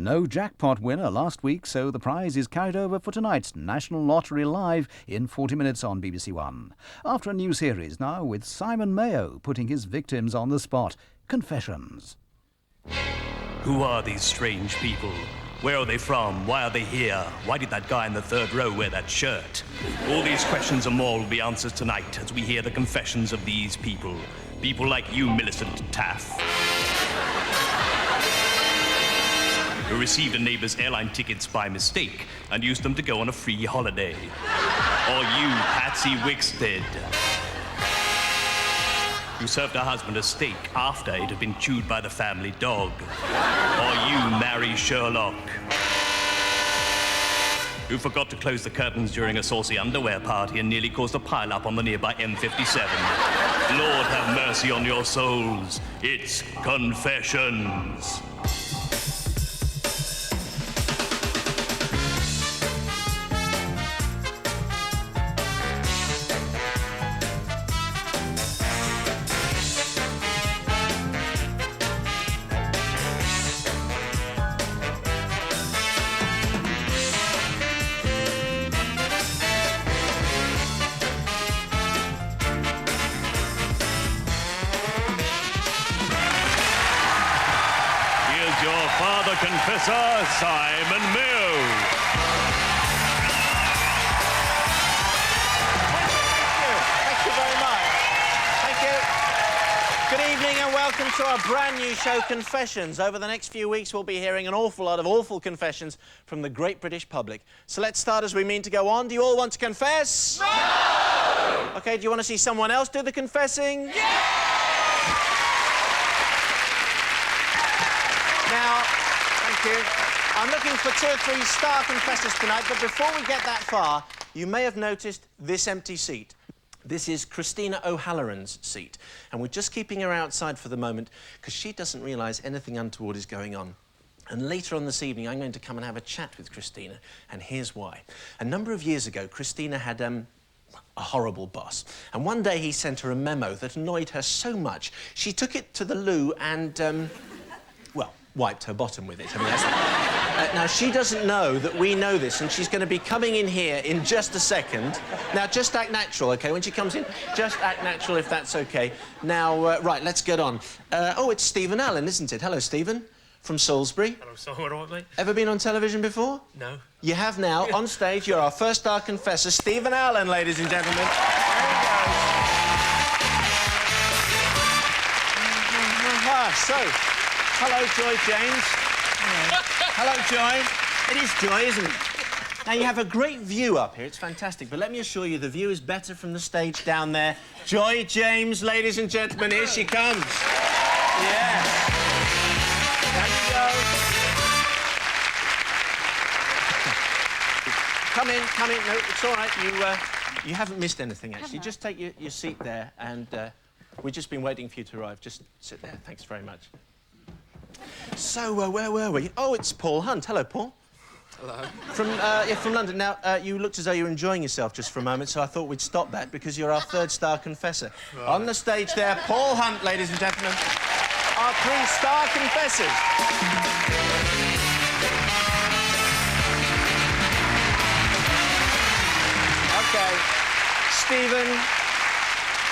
No jackpot winner last week, so the prize is carried over for tonight's National Lottery Live in 40 minutes on BBC One. After a new series now with Simon Mayo putting his victims on the spot. Confessions. Who are these strange people? Where are they from? Why are they here? Why did that guy in the third row wear that shirt? All these questions and more will be answered tonight as we hear the confessions of these people. People like you, Millicent Taff, who received a neighbor's airline tickets by mistake and used them to go on a free holiday. Or you, Patsy Wickstead, who served her husband a steak after it had been chewed by the family dog. Or you, Mary Sherlock, who forgot to close the curtains during a saucy underwear party and nearly caused a pile-up on the nearby M57. Lord have mercy on your souls. It's Confessions. Your father confessor, Simon Mayo. Thank you very much. Thank you. Good evening and welcome to our brand new show, Confessions. Over the next few weeks, we'll be hearing an awful lot of awful confessions from the great British public. So let's start as we mean to go on. Do you all want to confess? No! OK, do you want to see someone else do the confessing? Yeah! Now, thank you. I'm looking for 2 or 3 star confessors tonight, but before we get that far, you may have noticed this empty seat. This is Christina O'Halloran's seat, and we're just keeping her outside for the moment because she doesn't realise anything untoward is going on. And later on this evening, I'm going to come and have a chat with Christina, and here's why. A number of years ago, Christina had a horrible boss, and one day he sent her a memo that annoyed her so much, she took it to the loo and, well, wiped her bottom with it. I mean, that's... now, she doesn't know that we know this, and she's going to be coming in here in just a second. Now, just act natural, OK? When she comes in, just act natural, if that's OK. Now, right, let's get on. Oh, it's Stephen Allen, isn't it? Hello, Stephen. From Salisbury. Hello, so all right, mate? Ever been on television before? No. You have now. On stage, you're our first star confessor, Stephen Allen, ladies and gentlemen. There he goes. So... Hello, Joy James. Hello, Joy. It is Joy, isn't it? Now, you have a great view up here. It's fantastic. But let me assure you, the view is better from the stage down there. Joy James, ladies and gentlemen, here she comes. Yes. Down you go. Come in, come in. No, it's all right. You haven't missed anything, actually. Just take your seat there, and we've just been waiting for you to arrive. Just sit there. Thanks very much. So, where were we? Oh, it's Paul Hunt. Hello, Paul. Hello. From London. Now, you looked as though you were enjoying yourself just for a moment, so I thought we'd stop that because you're our third star confessor. Right. On the stage there, Paul Hunt, ladies and gentlemen, our 3-star confessors. OK. Stephen,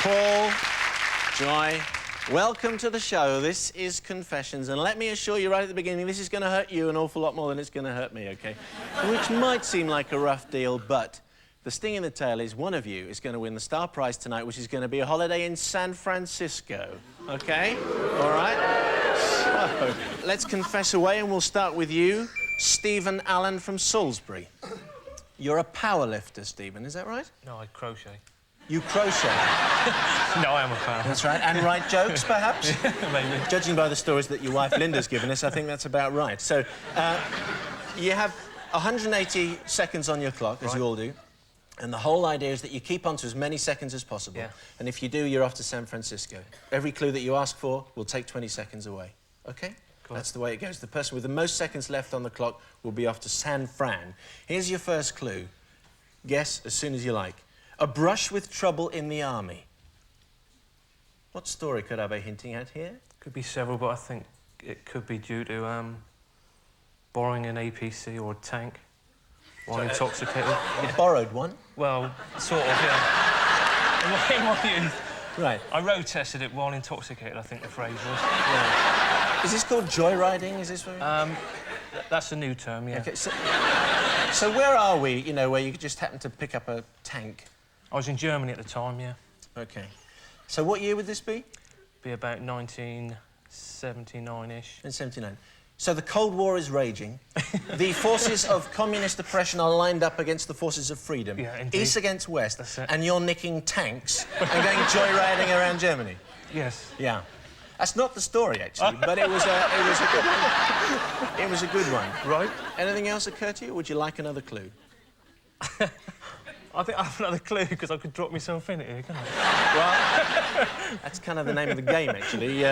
Paul, Joy, welcome to the show. This is Confessions, and let me assure you right at the beginning, this is going to hurt you an awful lot more than it's going to hurt me, OK? Which might seem like a rough deal, but the sting in the tail is one of you is going to win the star prize tonight, which is going to be a holiday in San Francisco, OK? All right? So, let's confess away, and we'll start with you, Stephen Allen from Salisbury. You're a powerlifter, Stephen, is that right? No, I crochet. You crochet? No, I am a fan. That's right. And write jokes, perhaps? Maybe. Judging by the stories that your wife Linda's given us, I think that's about right. So, you have 180 seconds on your clock, as you all do. And the whole idea is that you keep on to as many seconds as possible. Yeah. And if you do, you're off to San Francisco. Every clue that you ask for will take 20 seconds away. OK? Cool. That's the way it goes. The person with the most seconds left on the clock will be off to San Fran. Here's your first clue. Guess as soon as you like. A brush with trouble in the army. What story could I be hinting at here? Could be several, but I think it could be due to Borrowing an APC or a tank while intoxicated. You borrowed one? Well, sort of, yeah. In my youth. Right. I road tested it while intoxicated, I think the phrase was. Yeah. Is this called joyriding? Is this what... That's a new term, yeah. OK, so where are we, you know, where you just happen to pick up a tank? I was in Germany at the time, yeah. OK. So what year would this be? Be about 1979-ish. In 79. So the Cold War is raging. The forces of communist oppression are lined up against the forces of freedom. Yeah, indeed. East against West. That's it. And you're nicking tanks and going joyriding around Germany. Yes. Yeah. That's not the story, actually, but it was a good one. It was a good one. Right. Anything else occur to you, or would you like another clue? I think I have another clue, because I could drop myself in it here, can't I? Well, that's kind of the name of the game, actually.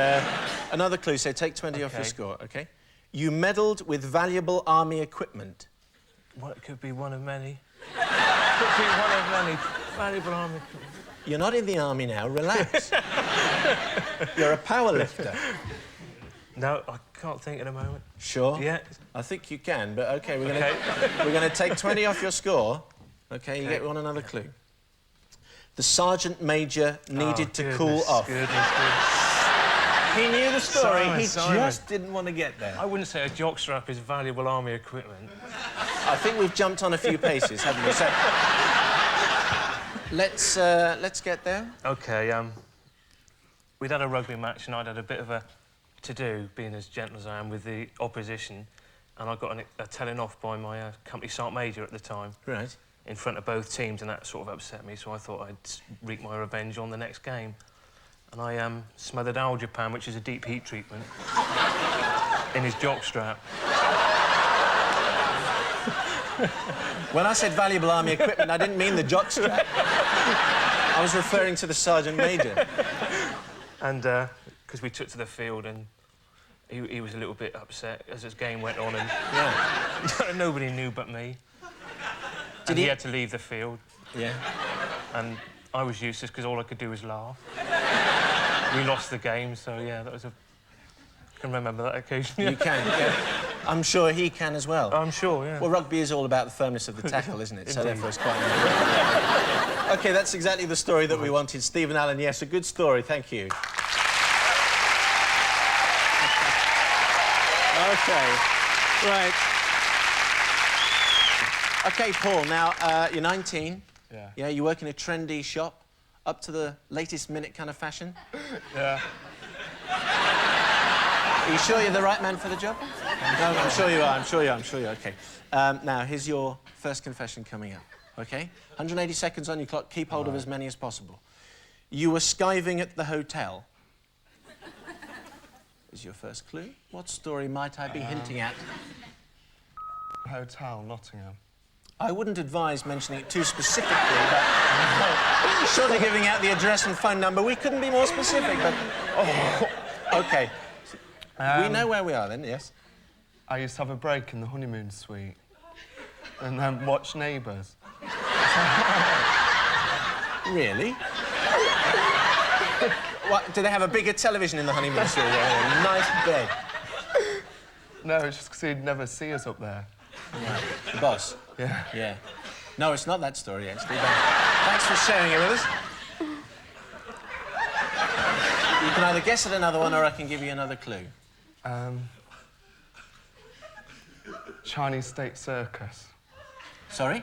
Another clue, so take 20 off your score, OK? You meddled with valuable army equipment. Well, it could be one of many. Could be one of many valuable army equipment. You're not in the army now, relax. You're a power lifter. No, I can't think at the moment. Sure? Yeah. I think you can, but OK, we're going to take 20 off your score. OK, you get one another clue. The sergeant major needed to cool off. Goodness. He knew the story, Simon. just didn't want to get there. I wouldn't say a jockstrap is valuable army equipment. I think we've jumped on a few paces, haven't we? So, let's get there. OK, we'd had a rugby match and I'd had a bit of a to-do, being as gentle as I am, with the opposition, and I got a telling off by my company sergeant major at the time. Right. In front of both teams, and that sort of upset me, so I thought I'd wreak my revenge on the next game. And I smothered aldipan, which is a deep heat treatment, in his jockstrap. When I said valuable army equipment, I didn't mean the jockstrap. I was referring to the sergeant major. And because we took to the field, and he was a little bit upset as this game went on, and nobody knew but me. And he had to leave the field. Yeah. And I was useless because all I could do was laugh. We lost the game, so yeah, that was a... I can remember that occasion. You can, yeah. I'm sure he can as well. I'm sure, yeah. Well, rugby is all about the firmness of the tackle, isn't it? So therefore it's quite... OK, that's exactly the story that we wanted. Stephen Allen, yes, a good story, thank you. OK, right. OK, Paul, now, you're 19. Yeah. Yeah, you work in a trendy shop, up to the latest minute kind of fashion. Yeah. Are you sure you're the right man for the job? No, I'm sure you are, I'm sure you are, OK. Now, here's your first confession coming up, OK? 180 seconds on your clock, keep hold of as many as possible. You were skiving at the hotel. Is your first clue? What story might I be hinting at? Hotel, Nottingham. I wouldn't advise mentioning it too specifically, but... short of giving out the address and phone number, we couldn't be more specific, but... Oh, OK. We know where we are, then, yes? I used to have a break in the honeymoon suite and then watch Neighbours. Really? What, do they have a bigger television in the honeymoon suite? A nice bed? No, it's just because he'd never see us up there. Yeah. The boss? Yeah. Yeah. No, it's not that story, actually. But thanks for sharing it with us. You can either guess at another one or I can give you another clue. Chinese State Circus. Sorry?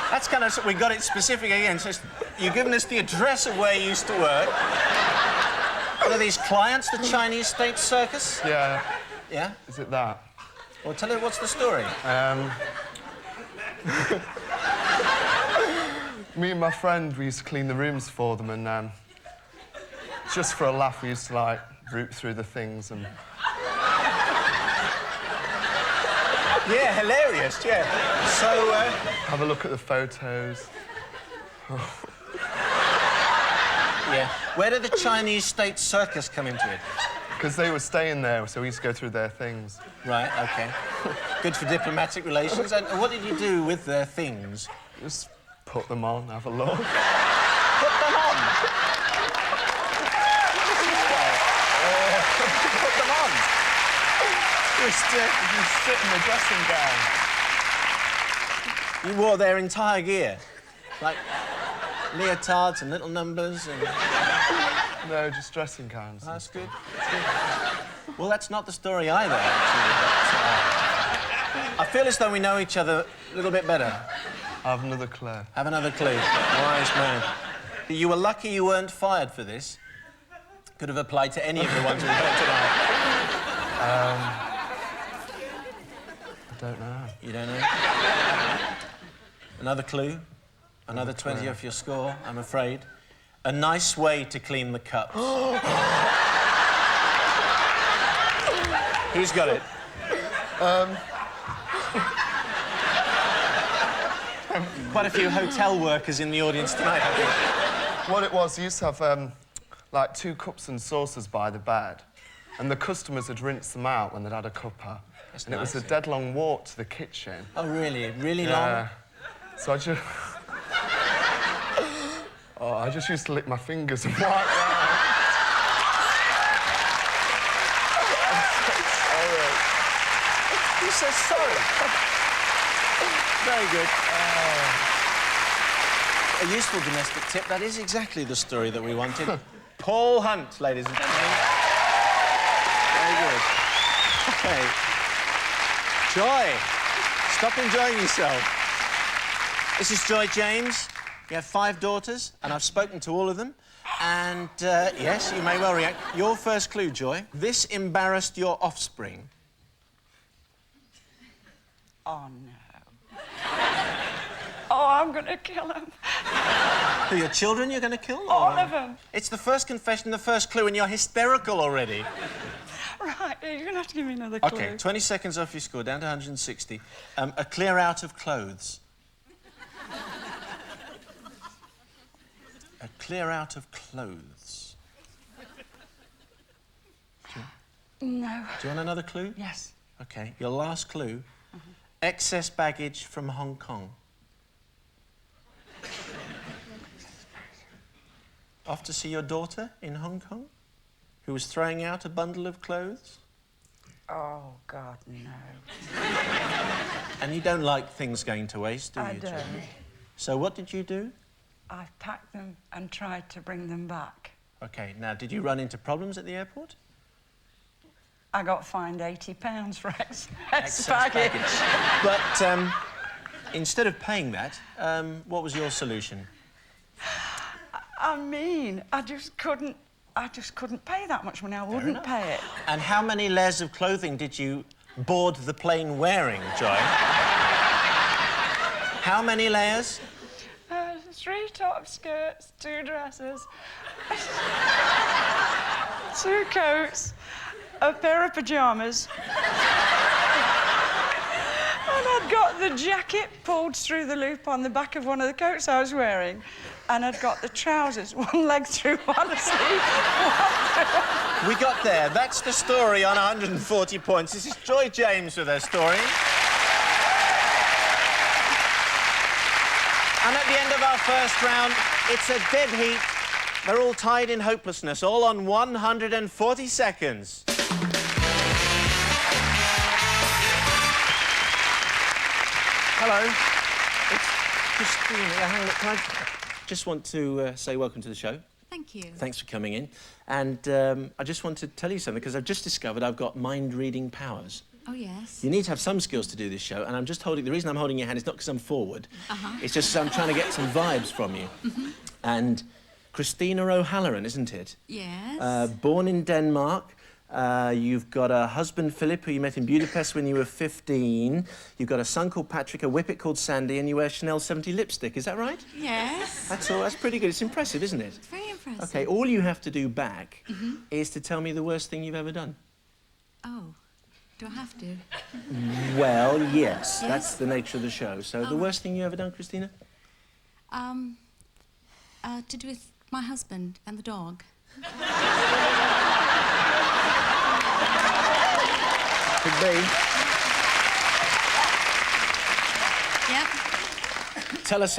That's kind of... We got it specific again. So you've given us the address of where you used to work. What are these clients, the Chinese State Circus? Yeah. Yeah? Is it that? Well, tell her what's the story. Me and my friend, we used to clean the rooms for them, and just for a laugh, we used to, like, root through the things and... Yeah, hilarious, yeah. So, have a look at the photos. Yeah. Where did the Chinese State Circus come into it? Because they were staying there, so we used to go through their things. Right, OK. Good for diplomatic relations. And what did you do with their things? Just put them on, have a look. Put them on? Put them on? You sit in the dressing gown. You wore their entire gear? Like leotards and little numbers and... No, just dressing gowns. That's good. That's good. Well, that's not the story either, actually. But, I feel as though we know each other a little bit better. I have another clue. Have another clue. Wise man. You were lucky you weren't fired for this. Could have applied to any of the ones we heard tonight. I don't know. You don't know? Another clue? Another 20 off your score, I'm afraid. A nice way to clean the cups. Who's got it? Quite a few hotel workers in the audience tonight, I think. What it was, you used to have, like, 2 cups and saucers by the bed, and the customers had rinsed them out when they'd had a cuppa. That's and nice. It was a dead-long walk to the kitchen. Oh, really? Really Yeah. long? So I just... Oh, I just used to lick my fingers and wipe them. I'm so sorry. You said sorry. Very good. A useful domestic tip. That is exactly the story that we wanted. Paul Hunt, ladies and gentlemen. Very good. Okay. Joy, stop enjoying yourself. This is Joy James. You have 5 daughters, and I've spoken to all of them. And, yes, you may well react. Your first clue, Joy. This embarrassed your offspring. Oh, no. Oh, I'm going to kill him. Who, your children you're going to kill? All of them. It's the first confession, the first clue, and you're hysterical already. Right, you're going to have to give me another clue. OK, 20 seconds off your score, down to 160. A clear out of clothes. A clear out of clothes. No. Do you want another clue? Yes. OK, your last clue. Excess baggage from Hong Kong. Off to see your daughter in Hong Kong, who was throwing out a bundle of clothes? Oh, God, no. And you don't like things going to waste, do you, I don't. Joy? So what did you do? I packed them and tried to bring them back. OK, now, did you run into problems at the airport? I got fined £80 for excess baggage. But instead of paying that, what was your solution? I mean, I just couldn't pay that much money. I wouldn't pay it. And how many layers of clothing did you board the plane wearing, Joy? How many layers? 3 top skirts, 2 dresses, 2 coats, a pair of pyjamas. And I'd got the jacket pulled through the loop on the back of one of the coats I was wearing. And I'd got the trousers, one leg through one sleeve. We got there. That's the story on 140 points. This is Joy James with her story. And at the end of our first round, it's a dead heat. They're all tied in hopelessness, all on 140 seconds. Hello. It's Christina. Hang on, can I just want to say welcome to the show. Thank you. Thanks for coming in. And I just want to tell you something, because I've just discovered I've got mind-reading powers. Oh, yes. You need to have some skills to do this show, and I'm just holding... The reason I'm holding your hand is not because I'm forward. It's just I'm trying to get some vibes from you. And Christina O'Halloran, isn't it? Yes. Born in Denmark. You've got a husband, Philip, who you met in Budapest when you were 15. You've got a son called Patrick, a whippet called Sandy, and you wear Chanel 70 lipstick. Is that right? Yes. That's all. That's pretty good. It's impressive, isn't it? It's very impressive. OK, all you have to do back is to tell me the worst thing you've ever done. Oh, do I have to? Well, yes. Yes? That's the nature of the show. So the worst thing you ever done, Christina? To do with my husband and the dog. Could be. Yep. Tell us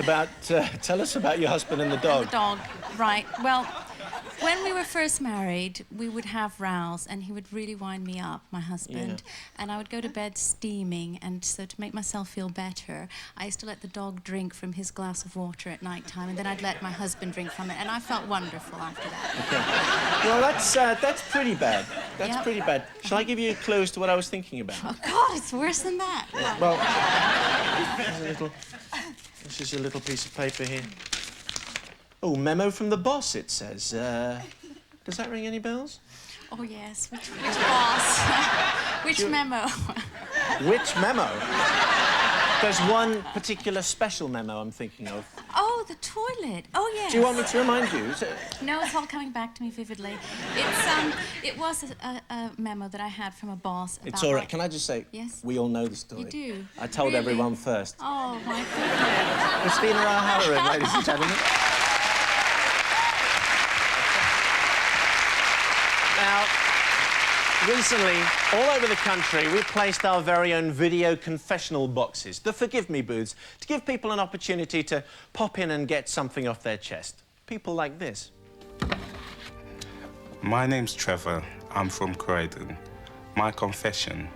about your husband and the dog. The dog, right. Well, When we were first married, we would have rows, and he would really wind me up, my husband, and I would go to bed steaming, and so to make myself feel better, I used to let the dog drink from his glass of water at night time, and then I'd let my husband drink from it, and I felt wonderful after that. Well, that's pretty bad. That's Yep. pretty bad. Shall I give you a clue as to what I was thinking about? Oh, God, it's worse than that. Well, this is a little piece of paper here. Oh, memo from the boss, it says. Does that ring any bells? Oh, yes. Which boss? Which memo? Which memo? There's one particular special memo I'm thinking of. Oh, the toilet. Oh, yes. Do you want me to remind you? No, it's all coming back to me vividly. It was a memo that I had from a boss about... It's all right. Can I just say, Yes? we all know the story. You do? I told Really? everyone first. Oh, my goodness. Christina O'Halloran, ladies and gentlemen. Now, recently, all over the country, we've placed our very own video confessional boxes, the Forgive Me booths, to give people an opportunity to pop in and get something off their chest. People like this. My name's Trevor. I'm from Croydon. My confession.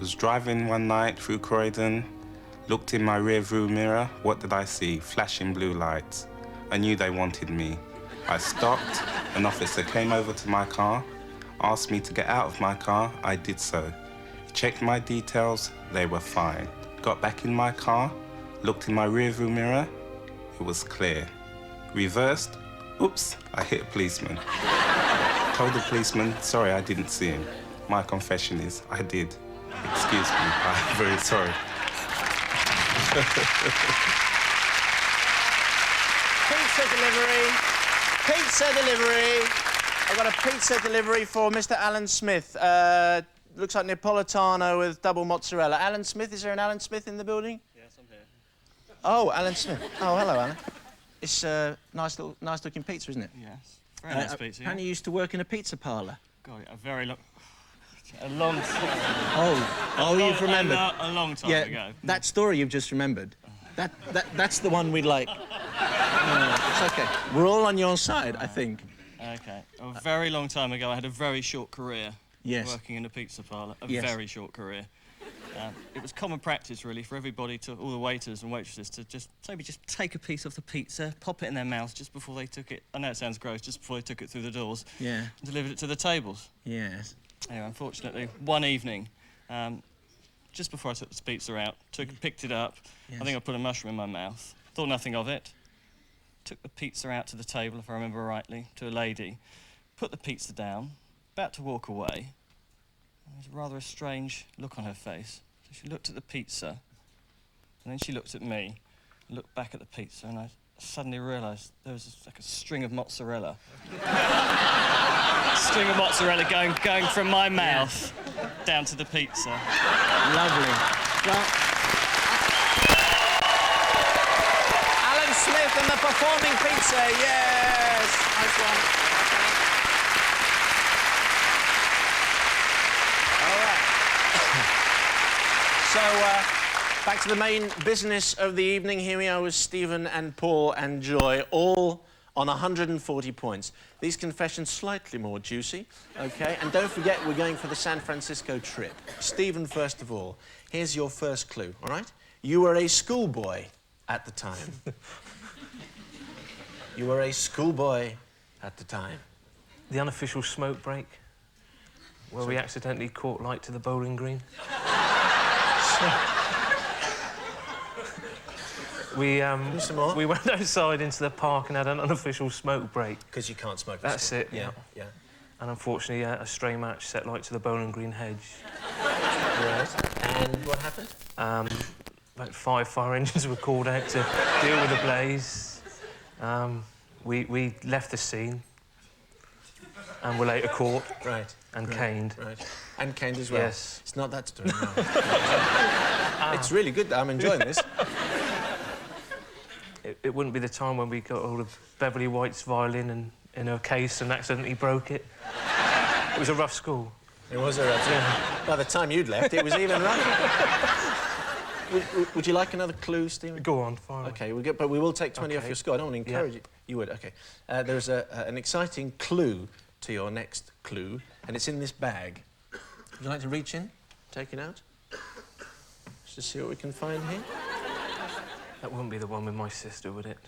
Was driving one night through Croydon, looked in my rear-view mirror. What did I see? Flashing blue lights. I knew they wanted me. I stopped. An officer came over to my car, asked me to get out of my car. I did so. Checked my details. They were fine. Got back in my car, looked in my rear-view mirror. It was clear. Reversed. Oops, I hit a policeman. Told the policeman, sorry, I didn't see him. My confession is, I did. Excuse me, I'm very sorry. Pizza delivery. Pizza delivery. I've got a pizza delivery for Mr. Alan Smith. Looks like Napolitano with double mozzarella. Alan Smith, is there an Alan Smith in the building? Yes, I'm here. Oh, Alan Smith. Oh, hello, Alan. It's a nice looking pizza, isn't it? Yes. Very nice pizza. Apparently you used to work in a pizza parlour. God, a long Oh, you've remembered. A long time ago. That story you've just remembered. That's the one we'd like. It's okay. We're all on your side, I think. Okay. A very long time ago, I had a very short career. Yes. Working in a pizza parlour. Very short career. It was common practice, really, for everybody all the waiters and waitresses to just take a piece of the pizza, pop it in their mouths just before they took it. I know it sounds gross, just before they took it through the doors. Yeah. And delivered it to the tables. Yes. Anyway, unfortunately, one evening, just before I took the pizza out, picked it up. Yes. I think I put a mushroom in my mouth. Thought nothing of it. Took the pizza out to the table, if I remember rightly, to a lady. Put the pizza down, about to walk away. There was rather a strange look on her face. So she looked at the pizza, and then she looked at me, looked back at the pizza, and I suddenly realised there was like a string of mozzarella. String of mozzarella going from my mouth down to the pizza. Lovely. Well, Alan Smith and the performing pizza. Yes. Nice one. So, back to the main business of the evening. Here we are with Stephen and Paul and Joy, all on 140 points. These confessions slightly more juicy, OK? And don't forget, we're going for the San Francisco trip. Stephen, first of all, here's your first clue, all right? You were a schoolboy at the time. You were a schoolboy at the time. The unofficial smoke break, where we accidentally caught light to the bowling green. We went outside into the park and had an unofficial smoke break. Because you can't smoke. That's it, yeah. And unfortunately, a stray match set light to the bowling green hedge. Right. And what happened? About 5 fire engines were called out to deal with the blaze. We left the scene and were later caught. Right. And caned. Right. And caned as well. Yes. It's not that story, no. It's really good, though. I'm enjoying this. It wouldn't be the time when we got all of Beverly White's violin in her case and accidentally broke it. It was a rough school. It was a rough school. Yeah. By the time you'd left, it was even rougher. Would you like another clue, Stephen? Go on, fire. OK, but we will take 20 off your score. I don't want to encourage it. You would, OK. There's an exciting clue to your next clue, and it's in this bag. Would you like to reach in, take it out? Just to see what we can find here. That wouldn't be the one with my sister, would it?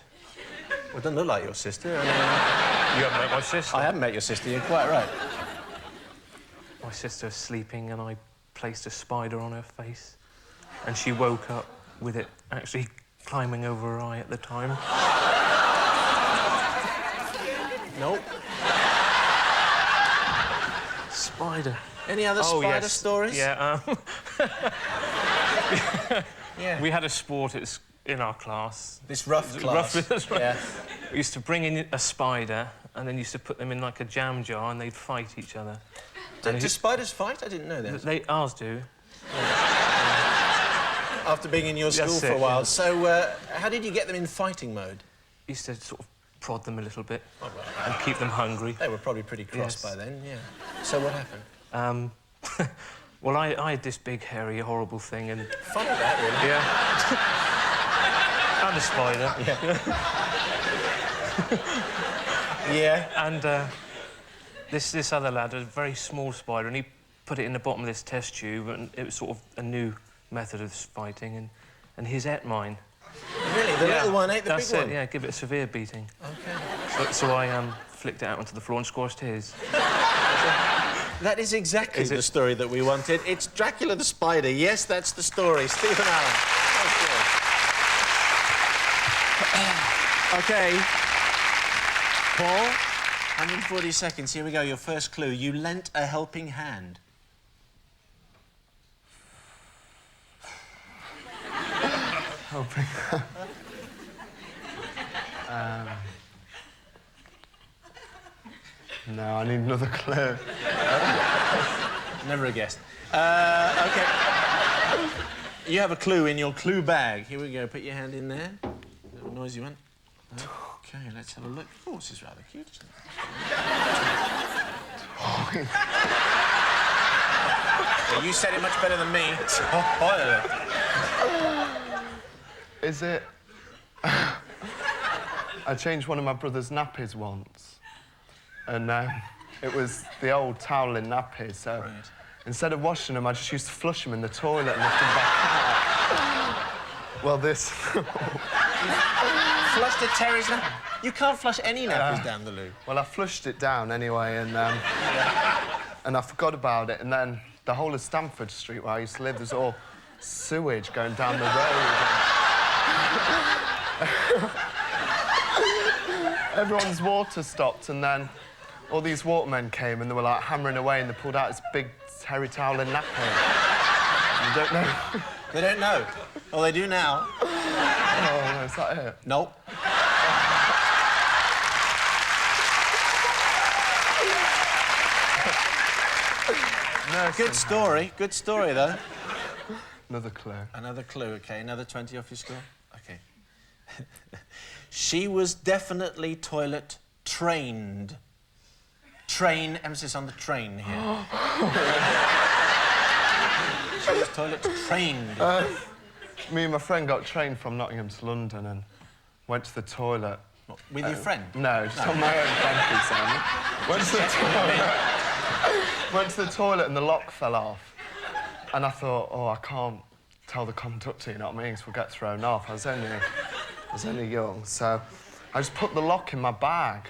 Well, it doesn't look like your sister. You haven't met my sister? I haven't met your sister, you're quite right. My sister was sleeping and I placed a spider on her face. And she woke up with it actually climbing over her eye at the time. Nope. Spider. Any other spider stories? Yeah, yeah. We had a sport in our class. This rough class. Rough, right. Yeah. We used to bring in a spider and then used to put them in like a jam jar and they'd fight each other. Do spiders fight? I didn't know that. Ours do. After being in your school for a while. Yeah. So, how did you get them in fighting mode? Used to sort of prod them a little bit and keep them hungry. They were probably pretty cross by then, yeah. So what happened? Well, I had this big, hairy, horrible thing and... Fun of that, really. Yeah. And a spider. Yeah. Yeah. And this other lad had a very small spider and he put it in the bottom of this test tube and it was sort of a new method of fighting and his ate mine. Really? The little one ate the big one? Yeah, give it a severe beating. OK. So I flicked it out onto the floor and squashed his. That is exactly the story that we wanted. It's Dracula the Spider. Yes, that's the story. Stephen Allen. OK. Paul, 140 seconds. Here we go. Your first clue. You lent a helping hand. Helping. No, I need another clue. Never a guess. OK. You have a clue in your clue bag. Here we go. Put your hand in there. Little noisy one. OK, let's have a look. Oh, this is rather cute, isn't it? Well, you said it much better than me. Is it... I changed one of my brother's nappies once. And it was the old towel in nappies, so instead of washing them, I just used to flush them in the toilet and lift them back out. Well, this... Flushed a Terry's nappy? You can't flush any nappies down the loo. Well, I flushed it down anyway, and I forgot about it, and then the whole of Stamford Street, where I used to live, there's all sewage going down the road. Everyone's water stopped, and then all these watermen came and they were like hammering away and they pulled out this big terry towel and nappy. You don't know. They don't know. Well, they do now. Oh, no, is that it? Nope. No, good story. Good story, though. Another clue. Another clue, OK. Another 20 off your score? OK. She was definitely toilet trained. Train, emphasis on the train here. She was toilet trained. Me and my friend got trained from Nottingham to London and went to the toilet. What, with your friend? No, just on my own, thank you, Sam. Went to the toilet and the lock fell off. And I thought, oh, I can't tell the conductor, you know what I mean, because we'll get thrown off. I was only young, so I just put the lock in my bag.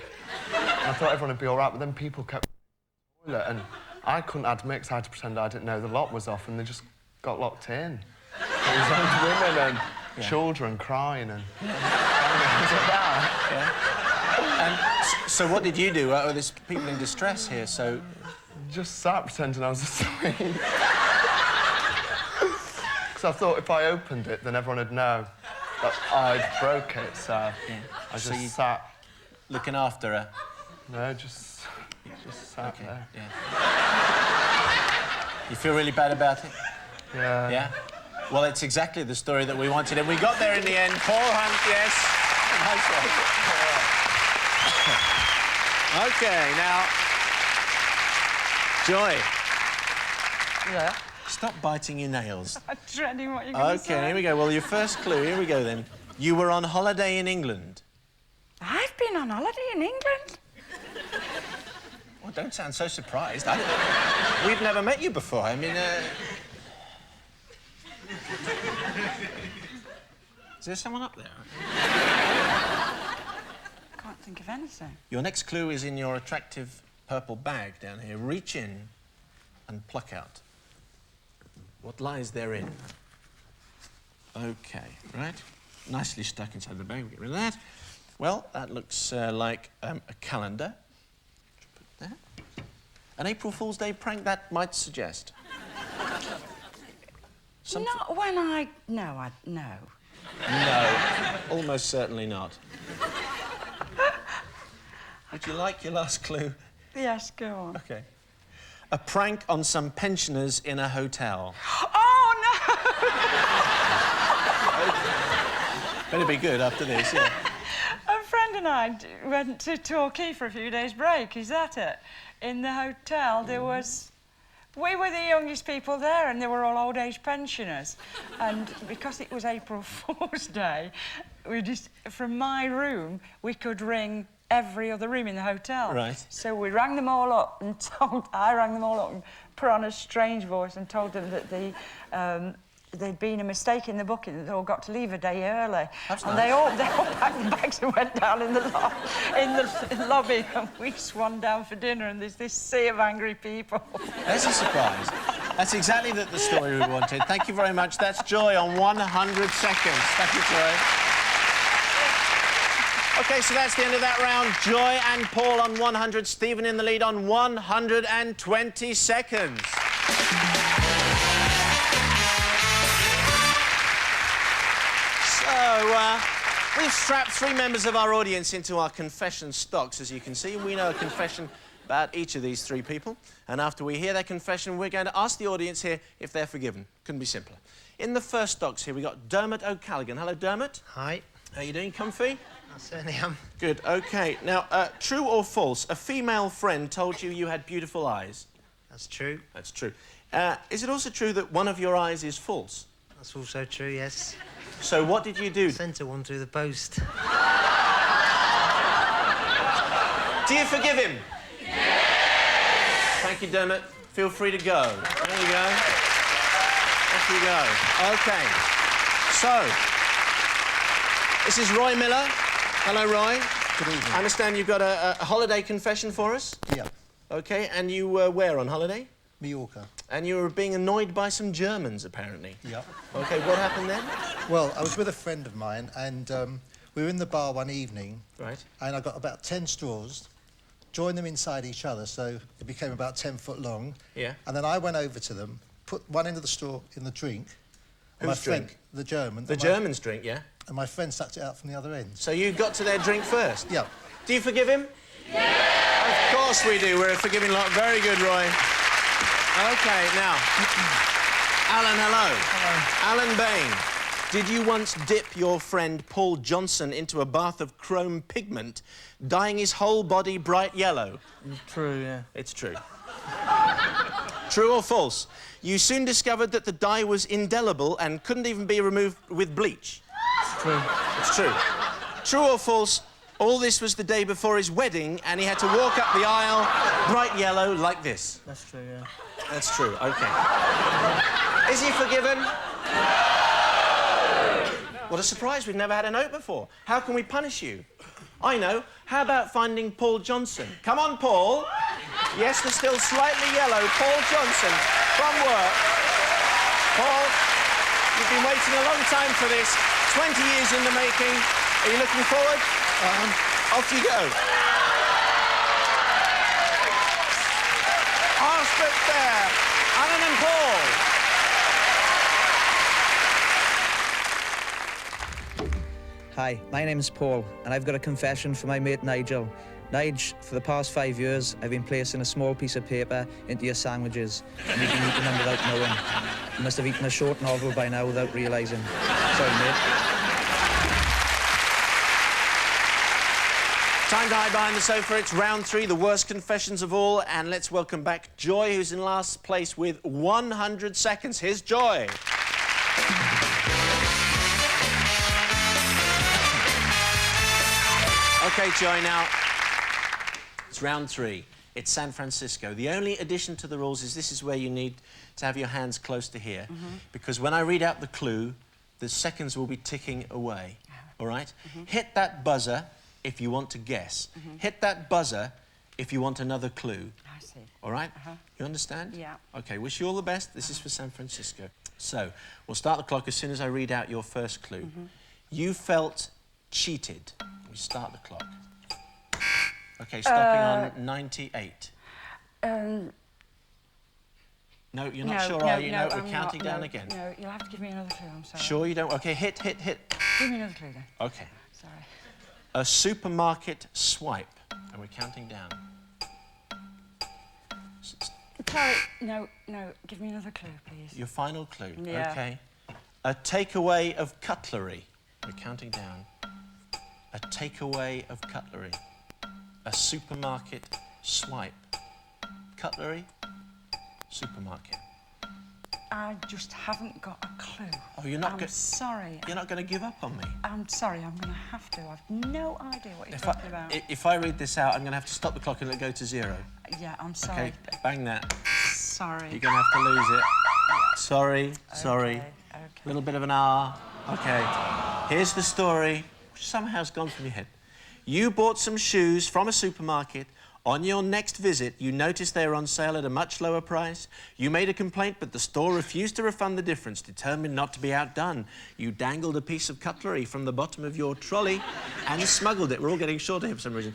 And I thought everyone would be all right, but then people kept the toilet, and I couldn't admit, because I had to pretend I didn't know the lock was off, and they just got locked in. There was old women and children crying and... And so what did you do? There's people in distress here, so... Just sat pretending I was asleep. Because I thought if I opened it, then everyone would know that I broke it, so I just sat... Looking after her? No, just sat there. Yeah. You feel really bad about it? Yeah. Yeah? Well, it's exactly the story that we wanted, and we got there in the end. Paul Hunt, yes. Nice one. OK, now... Joy. Yeah? Stop biting your nails. I'm dreading what you're going to say. OK, here we go. Well, your first clue, here we go, then. You were on holiday in England. I've I've been on holiday in England. Well, don't sound so surprised. We've never met you before. I mean, Is there someone up there? Can't think of anything. Your next clue is in your attractive purple bag down here. Reach in and pluck out. What lies therein? OK, right. Nicely stuck inside the bag. We'll get rid of that. Well, that looks like a calendar. Put there. An April Fool's Day prank, that might suggest. Not when I... No, no. No, almost certainly not. Would you like your last clue? Yes, go on. OK. A prank on some pensioners in a hotel. Oh, no! Better be good after this, yeah. A friend and I went to Torquay for a few days' break. Is that it? In the hotel, there was... We were the youngest people there, and they were all old-age pensioners. And because it was April Fool's Day, we just... From my room, we could ring every other room in the hotel. Right. So we rang them all up and told... I rang them all up and put on a strange voice and told them that there'd been a mistake in the booking, that they all got to leave a day early. That's and nice. they all packed the bags and went down in the lobby, and we swan down for dinner, and there's this sea of angry people. That's a surprise. That's exactly the story we wanted. Thank you very much. That's Joy on 100 seconds. Thank you, Joy. OK, so that's the end of that round. Joy and Paul on 100, Stephen in the lead on 120 seconds. So, we've strapped 3 members of our audience into our confession stocks, as you can see. We know a confession about each of these 3 people. And after we hear their confession, we're going to ask the audience here if they're forgiven. Couldn't be simpler. In the first stocks here, we've got Dermot O'Callaghan. Hello, Dermot. Hi. How you doing? Comfy? I certainly am. Good, OK. Now, true or false, a female friend told you you had beautiful eyes? That's true. That's true. Is it also true that one of your eyes is false? That's also true, yes. So what did you do? Sent her one through the post. Do you forgive him? Yes! Thank you, Dermot. Feel free to go. There you go. Off you go. OK. So, this is Roy Miller. Hello, Roy. Good evening. I understand you've got a holiday confession for us? Yeah. OK, and you were where on holiday? Mallorca. And you were being annoyed by some Germans, apparently. Yep. OK, what happened then? Well, I was with a friend of mine, and we were in the bar one evening. Right. And I got about 10 straws, joined them inside each other, so it became about 10 foot long. Yeah. And then I went over to them, put one end of the straw in the drink. And my Whose friend, drink? the German. The German's drink, yeah? And my friend sucked it out from the other end. So you got to their drink first? Yeah. Do you forgive him? Yeah! Of course we do. We're a forgiving lot. Very good, Roy. OK, now, Alan, hello. Hello. Alan Bain, did you once dip your friend Paul Johnson into a bath of chrome pigment, dyeing his whole body bright yellow? True, yeah. It's true. True or false? You soon discovered that the dye was indelible and couldn't even be removed with bleach. It's true. It's true. True or false? All this was the day before his wedding, and he had to walk up the aisle, bright yellow, like this. That's true, yeah. That's true, OK. Is he forgiven? What a surprise, we've never had a note before. How can we punish you? I know, how about finding Paul Johnson? Come on, Paul. Yes, the still slightly yellow Paul Johnson from work. Paul, you've been waiting a long time for this, 20 years in the making. Are you looking forward? Off you go. Arsbrook there, Alan and Paul. Hi, my name's Paul, and I've got a confession for my mate Nigel. Nige, for the past 5 years, I've been placing a small piece of paper into your sandwiches, and you've been eating them without knowing. You must have eaten a short novel by now without realising. Sorry, mate. Time to hide behind the sofa. It's round 3, the worst confessions of all. And let's welcome back Joy, who's in last place with 100 seconds. Here's Joy. OK, Joy, now, it's round 3. It's San Francisco. The only addition to the rules is this is where you need to have your hands close to here, because when I read out the clue, the seconds will be ticking away, all right? Hit that buzzer if you want to guess. Hit that buzzer if you want another clue. I see. All right? You understand? Yeah. OK, wish you all the best. This is for San Francisco. So, we'll start the clock as soon as I read out your first clue. You felt cheated. We start the clock. OK, stopping on 98. No, you're not sure, are you? No, we're counting down again. No, you'll have to give me another clue, I'm sorry. Sure you don't? OK, hit. Give me another clue, then. OK. Sorry. A supermarket swipe. And we're counting down. Sorry, no, give me another clue, please. Your final clue? Yeah. OK. A takeaway of cutlery. We're counting down. A takeaway of cutlery. A supermarket swipe. Cutlery, supermarket. I just haven't got a clue. Oh, you're not I'm sorry. You're not going to give up on me? I'm sorry, I'm going to have to. I've no idea what you're talking about. If I read this out, I'm going to have to stop the clock and let it go to 0. Yeah, I'm sorry. OK, bang that. Sorry. You're going to have to lose it. Sorry. Okay. Little bit of an R. OK. Here's the story, which somehow has gone from your head. You bought some shoes from a supermarket. On your next visit, you noticed they were on sale at a much lower price. You made a complaint, but the store refused to refund the difference, determined not to be outdone. You dangled a piece of cutlery from the bottom of your trolley and smuggled it. We're all getting shorter here for some reason.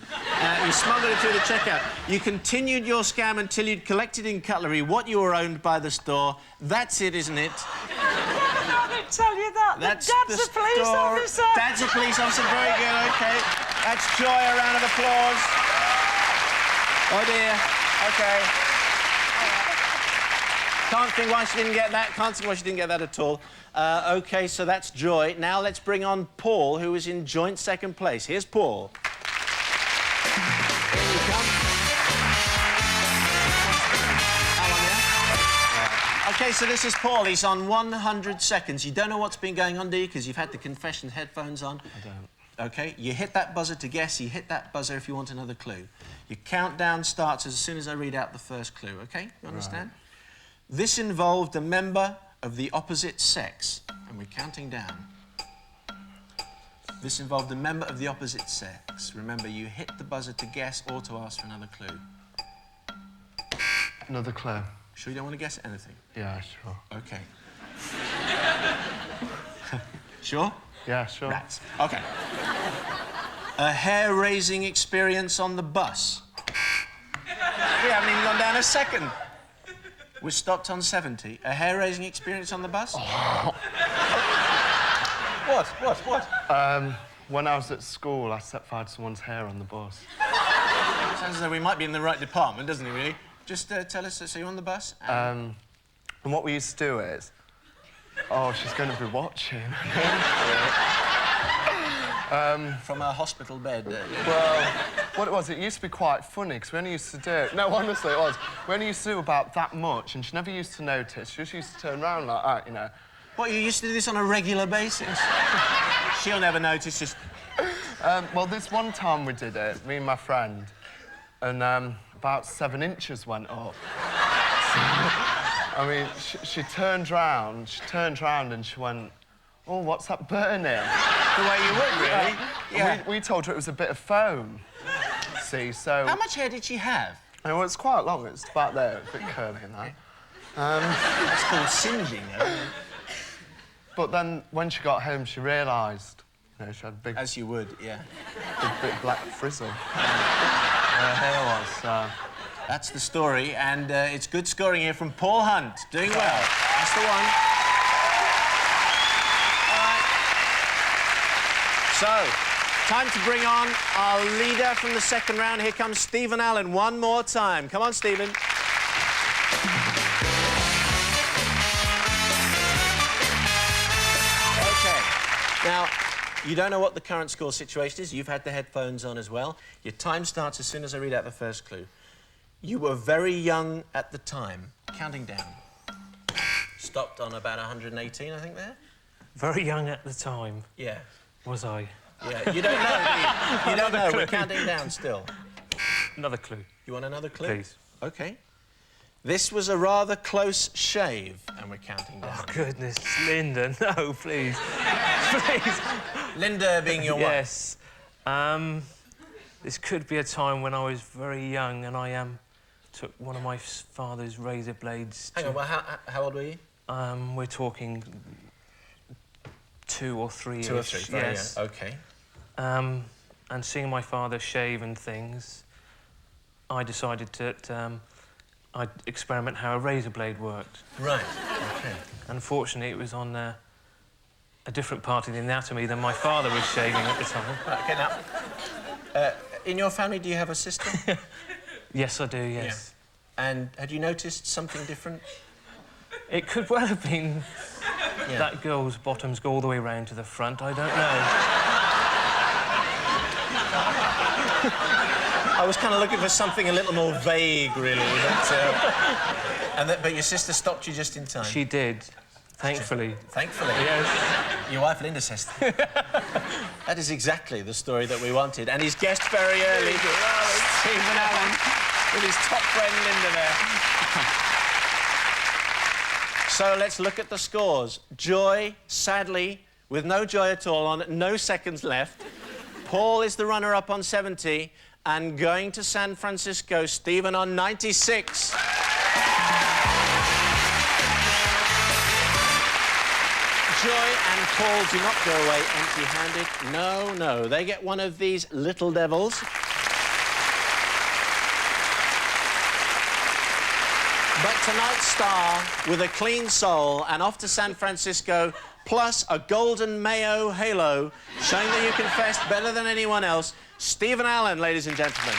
You smuggled it through the checkout. You continued your scam until you'd collected in cutlery what you were owned by the store. That's it, isn't it? I didn't tell you that. That's Dad's a police officer. Dad's a police officer. Very good, OK. That's Joy. A round of applause. Oh, dear. OK. Can't think why she didn't get that. Can't see why she didn't get that at all. OK, so that's Joy. Now let's bring on Paul, who is in joint second place. Here's Paul. Here you come. OK, so this is Paul. He's on 100 seconds. You don't know what's been going on, do you? Because you've had the confession headphones on. I don't. OK, you hit that buzzer to guess. You hit that buzzer if you want another clue. Your countdown starts as soon as I read out the first clue, OK? You understand? Right. This involved a member of the opposite sex. And we're counting down. This involved a member of the opposite sex. Remember, you hit the buzzer to guess or to ask for another clue. Another clue. Sure you don't want to guess anything? Yeah, sure. OK. Sure? Yeah, sure. Rats. OK. A hair-raising experience on the bus. We haven't even gone down a second. We're stopped on 70. A hair-raising experience on the bus? Oh. What? When I was at school, I set fire to someone's hair on the bus. Sounds as though we might be in the right department, doesn't it, really? Just tell us, so you're on the bus? And what we used to do is... Oh, she's going to be watching. From a hospital bed. Well, what it was, it used to be quite funny, because we only used to do... No, honestly, it was. We only used to do about that much, and she never used to notice. She just used to turn around like that, you know. What, you used to do this on a regular basis? She'll never notice, just... Well, this one time we did it, me and my friend, and about 7 inches went up. I mean, she turned round and she went, oh, what's that burning? The way you would, really? Yeah. We told her it was a bit of foam. See, so... How much hair did she have? Well, it's quite long. It's about there. It's a bit curly and that. That's called singeing, though. But then, when she got home, she realised, you know, she had big... As you would, yeah. Big black frizzle. Her hair was, so... That's the story, and it's good scoring here from Paul Hunt. Doing well. That's the one. All right. So, time to bring on our leader from the second round. Here comes Stephen Allen one more time. Come on, Stephen. OK. Now, you don't know what the current score situation is. You've had the headphones on as well. Your time starts as soon as I read out the first clue. You were very young at the time. Counting down. Stopped on about 118, I think, there. Very young at the time. Yeah. Was I? Yeah, you don't know, do you? You don't know. We're counting down still. Another clue. You want another clue? Please. OK. This was a rather close shave, and we're counting down. Oh, goodness. Linda, no, please. Please. Linda being your wife? Yes. This could be a time when I was very young and I took one of my father's razor blades. Hang on, well, how old were you? We're talking 2 or 3 years. 2 or 3, very yes. young. OK. And seeing my father shave and things, I decided that I'd experiment how a razor blade worked. Right, OK. Unfortunately, it was on a different part of the anatomy than my father was shaving at the time. Right, OK, now, in your family, do you have a sister? Yes, I do, yes. Yeah. And had you noticed something different? It could well have been that girl's bottoms go all the way round to the front. I don't know. I was kind of looking for something a little more vague, really. But your sister stopped you just in time. She did, thankfully. Thankfully? Yes. Your wife, Linda, says that is exactly the story that we wanted. And his guest very early, Stephen Allen, with his top friend, Linda, there. So let's look at the scores. Joy, sadly, with no joy at all on, no seconds left. Paul is the runner-up on 70, and going to San Francisco, Stephen on 96. Joy and Paul do not go away empty-handed. No, no, they get one of these little devils. But tonight's star, with a clean soul and off to San Francisco, plus a golden Mayo halo, showing that you confessed better than anyone else, Stephen Allen, ladies and gentlemen.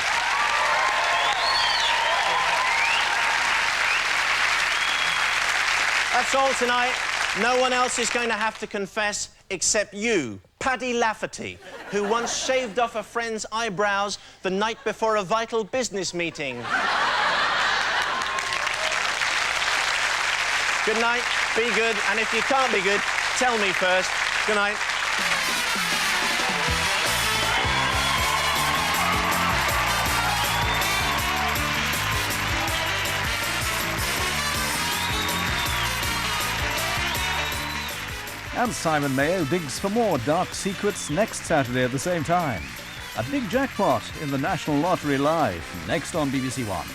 That's all tonight. No one else is going to have to confess except you, Paddy Lafferty, who once shaved off a friend's eyebrows the night before a vital business meeting. Good night, be good, and if you can't be good, tell me first. Good night. And Simon Mayo digs for more dark secrets next Saturday at the same time. A big jackpot in the National Lottery Live, next on BBC One.